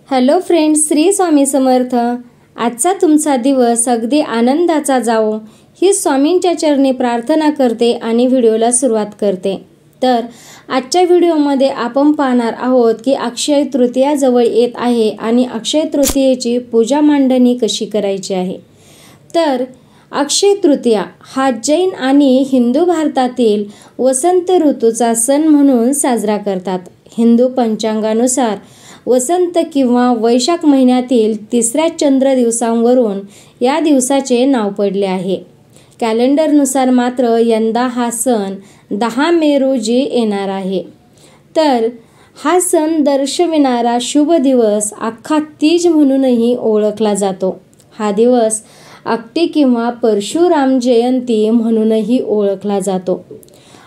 Hello friends, Shri Swami Samarth. आजचा तुमचा दिवस अगदी आनंदाचा जावो ही स्वामींच्या चरणी प्रार्थना करते आणि व्हिडिओला सुरुवात करते। तर आजच्या व्हिडिओमध्ये आपण पाहणार आहोत की अक्षय तृतीया जवळ येत आहे आणि अक्षय तृतीयेची पूजा मांडणी कशी करायची आहे। तर अक्षय तृतीया हा जैन आणि हिंदू भारतातील वसंत ऋतूचा सण म्हणून साजरा करतात। हिंदू पंचांगानुसार वसंत किंवा वैशाख महिन्यातील तिसऱ्या चंद्र दिवसांवरून या दिवसाचे नाव पडले आहे। कॅलेंडरनुसार मात्र यंदा हा सण 10 मे रोजी येणार आहे। तर हा सण दर्शविणारा शुभ दिवस अख्खा तीज म्हणूनही ओळखला जातो। हा दिवस अक्ती किंवा परशुराम जयंती म्हणूनही ओळखला जातो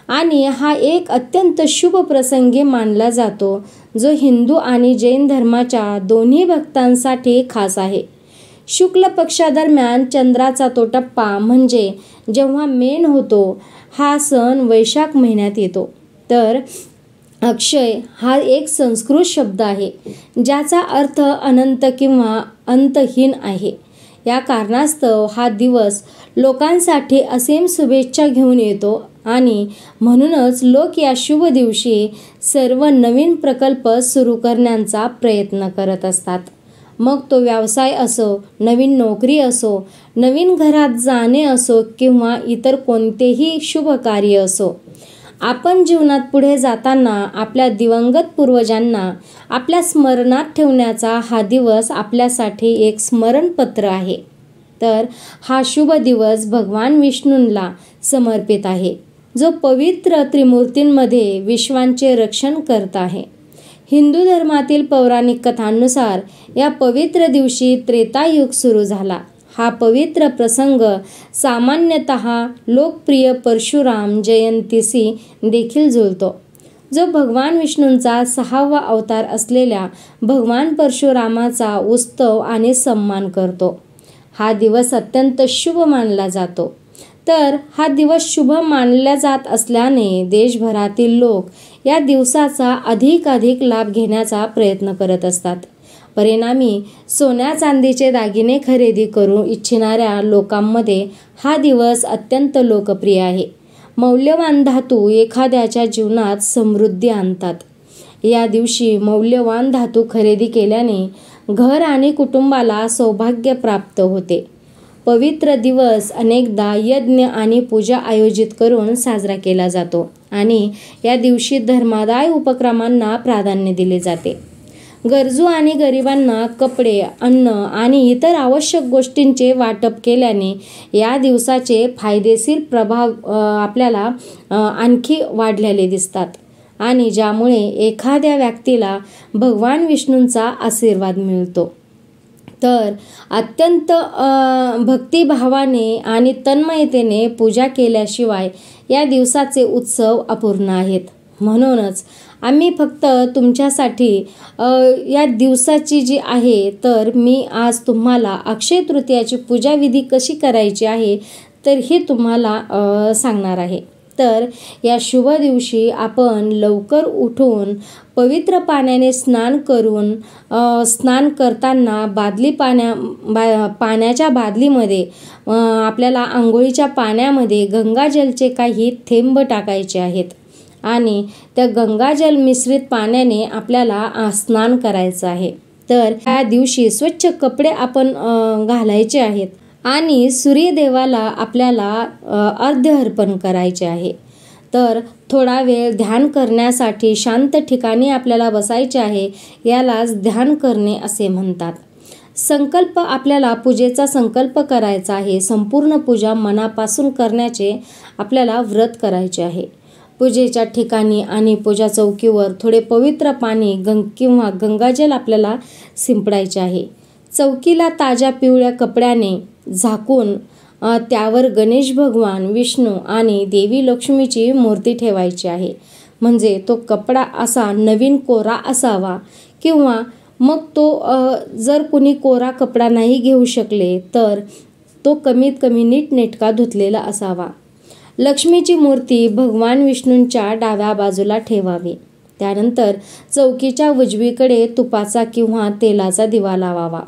आणि हा एक अत्यंत शुभ प्रसंगी मानला जातो, जो हिंदू आणि जैन धर्माच्या दोन्ही भक्तांसाठी खास आहे। शुक्ल पक्षादरम्यान चंद्राचा तो टप्पा म्हणजे जेव्हा मेन होतो, हा सण वैशाख महिन्यात येतो। तर अक्षय हा एक संस्कृत शब्द आहे, ज्याचा अर्थ अनंत किंवा अंतहीन आहे। या कारणास्तव हा दिवस लोकांसाठी असीम शुभेच्छा घेऊन येतो आणि म्हणूनच लोक या शुभ दिवशी सर्व नवीन प्रकल्प सुरू करण्याचा प्रयत्न करत असतात। मग तो व्यवसाय असो, नवीन नोकरी असो, नवीन घरात जाणे असो किंवा इतर कोणतेही शुभ कार्य असो। आपण जीवनात पुढे जाताना आपल्या दिवंगत पूर्वजांना आपल्या स्मरणात ठेवण्याचा हा दिवस आपल्यासाठी एक स्मरणपत्र आहे। तर हा शुभ दिवस भगवान विष्णूंना समर्पित आहे, जो पवित्र त्रिमूर्तींमध्ये विश्वांचे रक्षण करत आहे। हिंदू धर्मातील पौराणिक कथांनुसार या पवित्र दिवशी त्रेतायुग सुरू झाला। हा पवित्र प्रसंग सामान्यतः लोकप्रिय परशुराम जयंतीशी देखील जुळतो, जो भगवान विष्णूंचा 6वा अवतार असलेल्या भगवान परशुरामाचा उत्सव आणि सन्मान करतो। हा दिवस अत्यंत शुभ मानला जातो। तर हा दिवस शुभ मानला जात असल्याने देशभरातील लोक या दिवसाचा अधिकाधिक लाभ घेण्याचा प्रयत्न करत असतात। परिणामी सोन्या चांदीचे दागिने खरेदी करू इच्छिणाऱ्या लोकांमध्ये हा दिवस अत्यंत लोकप्रिय आहे। मौल्यवान धातू एखाद्याच्या जीवनात समृद्धी आणतात। या दिवशी मौल्यवान धातू खरेदी केल्याने घर आणि कुटुंबाला सौभाग्य प्राप्त होते। पवित्र दिवस अनेकदा यज्ञ आणि पूजा आयोजित करून साजरा केला जातो आणि या दिवशी धर्मादाय उपक्रमांना प्राधान्य दिले जाते। गरजू आणि गरिबांना कपडे, अन्न आणि इतर आवश्यक गोष्टींचे वाटप केल्याने या दिवसाचे फायदेशीर प्रभाव आपल्याला आणखी वाढलेले दिसतात आणि ज्यामुळे एखाद्या व्यक्तीला भगवान विष्णूंचा आशीर्वाद मिळतो। तर अत्यंत भक्तिभावाने आणि तन्मयतेने पूजा केल्याशिवाय या दिवसाचे उत्सव अपूर्ण आहेत। म्हणूनच आम्ही फक्त तुमच्यासाठी या दिवसाची जी आहे, तर मी आज तुम्हाला अक्षय तृतीयाची पूजाविधी कशी करायची आहे तर हे तुम्हाला सांगणार आहे। तर या शुभ दिवशी आपण लवकर उठून पवित्र पाण्याने स्नान करून स्नान करताना पाण्याच्या बादलीमध्ये आपल्याला आंघोळीच्या पाण्यामध्ये गंगाजलचे काही थेंब टाकायचे आहेत आणि त्या गंगाजल मिश्रित पाण्याने आपल्याला स्नान करायचं आहे। तर या दिवशी स्वच्छ कपडे आपण घालायचे आहेत आणि सूर्यदेवाला आपल्याला अर्घ्य अर्पण करायचे आहे। तर थोडा वेळ ध्यान करण्यासाठी शांत ठिकाणी आपल्याला बसायचे आहे, यालाच ध्यान करणे असे म्हणतात। संकल्प, आपल्याला पूजेचा संकल्प करायचा आहे। संपूर्ण पूजा मनापासून करण्याचे आपल्याला व्रत करायचे आहे। पूजेच्या ठिकाणी आणि पूजा चौकीवर थोडे पवित्र पाणी किंवा गंगाजल आपल्याला शिंपडायचे आहे। चौकीला ताज्या पिवळ्या कपड्याने झाकून त्यावर गणेश भगवान, विष्णू आणि देवी लक्ष्मीची मूर्ती ठेवायची आहे। म्हणजे तो कपडा असा नवीन कोरा असावा किंवा मग तो जर कुणी कोरा कपडा नाही घेऊ शकले तर तो कमीत कमी नीटनेटका धुतलेला असावा। लक्ष्मीची मूर्ती भगवान विष्णूंच्या डाव्या बाजूला ठेवावी। त्यानंतर चौकीच्या उजवीकडे तुपाचा किंवा तेलाचा दिवा लावावा.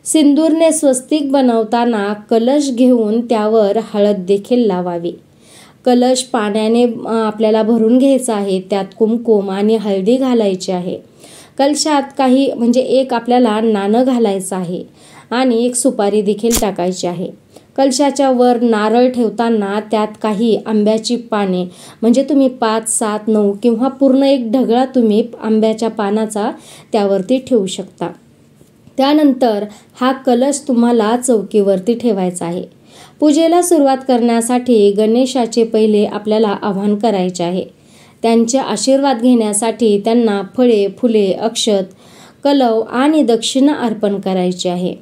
सिंदूरने स्वस्तिक बनवताना कलश घेऊन त्यावर हळद देखील लावावी. कलश पाण्याने आपल्याला भरून घ्यायचा आहे. त्यात कुंकुम आणि हळदी घालायची आहे. कलशात काही एक आपल्याला नाणं घालायचं आहे आणि एक सुपारी देखील टाकायची आहे. कलशाच्या वर नारळ ठेवताना त्यात काही आंब्याची पाने तुम्ही 5, 7, 9 किंवा पूर्ण एक ढगळा तुम्ही आंब्याच्या पानाचा त्यावरती ठेवू शकता. त्यानंतर हा कलश तुम्हाला चौकीवरती ठेवायचा आहे. पूजेला सुरुवात करण्यासाठी गणेशाचे पहिले आपल्याला आवाहन करायचे आहे. त्यांचे आशीर्वाद घेण्यासाठी त्यांना फळे, फुले, अक्षत, कलव आणि दक्षिणा अर्पण करायची आहे.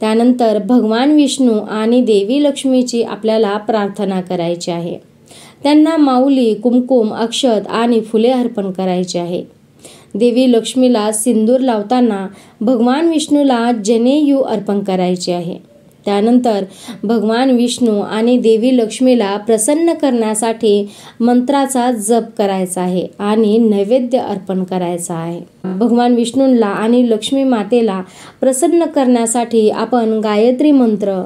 त्यानंतर भगवान विष्णू आणि देवी लक्ष्मीची आपल्याला प्रार्थना करायची आहे. त्यांना माऊली, कुंकुम, अक्षत आणि फुले अर्पण करायची आहे. देवी लक्ष्मीला सिंदूर लावताना भगवान विष्णूला जनेऊ अर्पण करायचे आहे. त्यानंतर भगवान विष्णू आणि देवी लक्ष्मीला प्रसन्न करण्यासाठी मंत्राचा जप करायचा आहे आणि नैवेद्य अर्पण करायचा आहे. भगवान विष्णूला आणि लक्ष्मी मातेला प्रसन्न करण्यासाठी आपण गायत्री मंत्र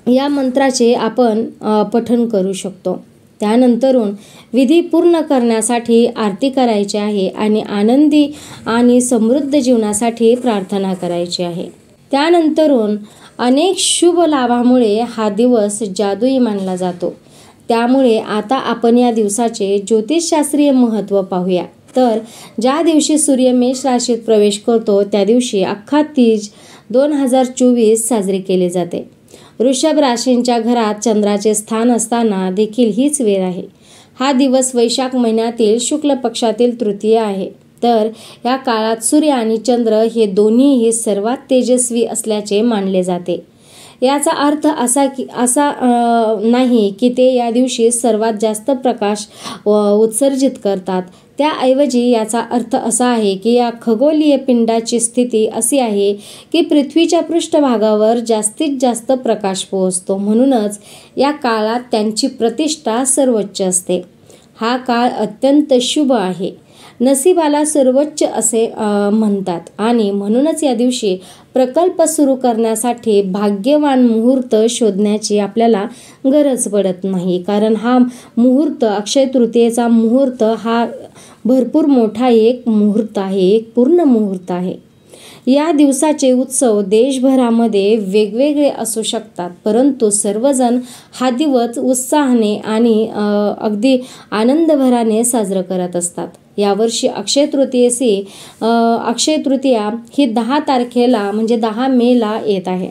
या मंत्राचे आपण पठण करू शकतो. त्यानंतरून विधी पूर्ण करण्यासाठी आरती करायची आहे आणि आनंदी आणि समृद्ध जीवनासाठी प्रार्थना करायची आहे. त्यानंतरून अनेक शुभ लाभामुळे हा दिवस जादुई मानला जातो. त्यामुळे आता आपण या दिवसाचे ज्योतिषशास्त्रीय महत्त्व पाहूया. तर ज्या दिवशी सूर्य मेष राशीत प्रवेश करतो त्या दिवशी अख्खा तीज 2024 साजरी केली जाते. वृषभ राशींच्या घरात चंद्राचे स्थान असताना देखील हीच वेळ आहे. हा दिवस वैशाख महिन्यातील शुक्ल पक्षातील तृतीय आहे. तर या काळात सूर्य आणि चंद्र हे दोन्हीही सर्वात तेजस्वी असल्याचे मानले जाते. याचा अर्थ असा नाही की ते या दिवशी सर्वात जास्त प्रकाश उत्सर्जित करतात. त्याऐवजी याचा अर्थ असा आहे की या खगोलीय पिंडाची स्थिती अशी आहे की पृथ्वीच्या पृष्ठभागावर जास्तीत जास्त प्रकाश पोहोचतो. म्हणूनच या काळात त्यांची प्रतिष्ठा सर्वोच्च असते. हा काळ अत्यंत शुभ आहे. नशिबाला सर्वोच्च असे म्हणतात आणि म्हणूनच या दिवशी प्रकल्प सुरू करण्यासाठी भाग्यवान मुहूर्त शोधण्याची आपल्याला गरज पडत नाही. कारण हा मुहूर्त, अक्षय तृतीयेचा मुहूर्त हा भरपूर मोठा एक मुहूर्त आहे, एक पूर्ण मुहूर्त आहे. या दिवसाचे उत्सव देशभरामध्ये वेगवेगळे असू शकतात, परंतु सर्वजण हा दिवस उत्साहाने आणि अगदी आनंदभराने साजरा करत असतात. यावर्षी अक्षय तृतीया ही 10 तारखेला 10 मेला येत आहे.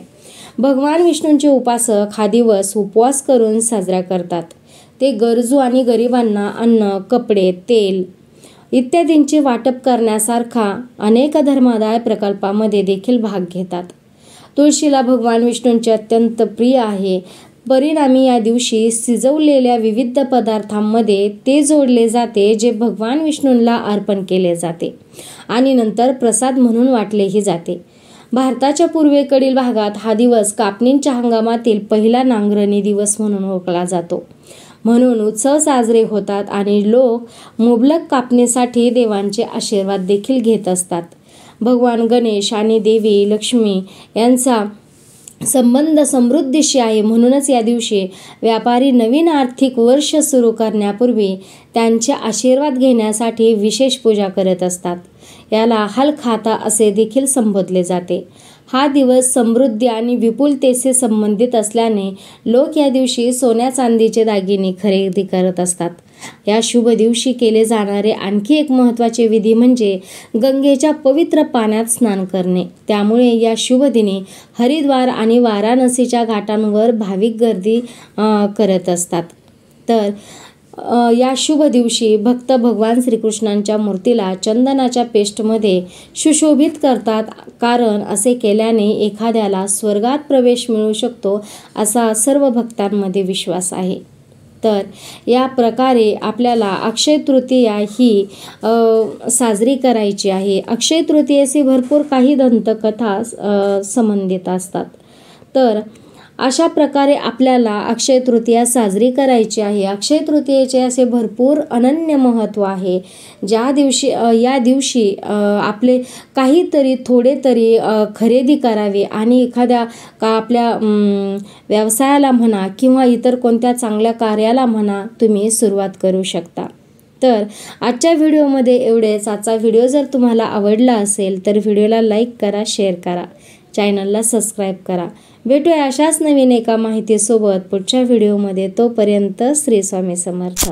भगवान विष्णूंचे उपासक हा दिवस उपवास करून साजरा करतात. ते गरजू आणि गरिबांना अन्न, कपडे, तेल इत्यादींचे वाटप करण्यासारखा अनेक धर्मादाय प्रकल्पामध्ये देखील भाग घेतात. तुळशीला भगवान विष्णूंचे अत्यंत प्रिय आहे. परिणामी या दिवशी शिजवलेल्या विविध पदार्थांमध्ये ते जोडले जाते जे भगवान विष्णूंना अर्पण केले जाते आणि नंतर प्रसाद म्हणून वाटलेही जाते. भारताच्या पूर्वेकडील भागात हा दिवस कापणीच्या हंगामातील पहिला नांगरणी दिवस म्हणून ओळखला जातो. म्हणून उत्सव साजरे होतात आणि लोक मुबलक कापणीसाठी देवांचे आशीर्वाद देखील घेत असतात. भगवान गणेश आणि देवी लक्ष्मी यांचा संबंध समृद्धीशी आहे. म्हणूनच या दिवशी व्यापारी नवीन आर्थिक वर्ष सुरू करण्यापूर्वी त्यांचे आशीर्वाद घेण्यासाठी विशेष पूजा करत असतात. याला हलखाता असे देखील संबोधले जाते. हा दिवस समृद्धी आणि विपुलतेशी संबंधित असल्याने लोक या दिवशी सोन्या चांदीचे दागिने खरेदी करत असतात. या शुभ दिवशी केले जाणारे आणखी एक महत्त्वाचे विधी म्हणजे गंगेच्या पवित्र पाण्यात स्नान करणे. त्यामुळे या शुभ दिनी हरिद्वार आणि वाराणसीच्या घाटांवर भाविक गर्दी करत असतात. तर या शुभ दिवशी भक्त भगवान श्रीकृष्णांच्या मूर्तीला चंदनाच्या पेस्टमध्ये सुशोभित करतात. कारण असे केल्याने एखाद्याला स्वर्गात प्रवेश मिळू शकतो असा सर्व भक्तांमध्ये विश्वास आहे. तर या प्रकारे आपल्याला अक्षय तृतीया ही साजरी करायची आहे. अक्षय तृतीयेशी भरपूर काही दंतकथा संबंधित असतात. तर अशा प्रकारे आपल्याला अक्षय तृतीया साजरी करायची आहे। अक्षय तृतीयेचे असे भरपूर अनन्य महत्त्व आहे। या दिवशी आपले काहीतरी थोडे तरी खरेदी करावी आणि एखाद्या आपल्या व्यवसायाला म्हणा किंवा इतर कोणत्या चांगल्या कार्याला म्हणा तुम्ही सुरुवात करू शकता। तर आजच्या व्हिडिओमध्ये एवढेच। आजचा व्हिडिओ जर तुम्हाला आवडला असेल तर व्हिडिओला लाईक करा, शेअर करा, चॅनलला सबस्क्राईब करा। भेटूया अशाच नवीन एका माहितीसोबत पुढच्या व्हिडिओमध्ये। तोपर्यंत श्री स्वामी समर्थ।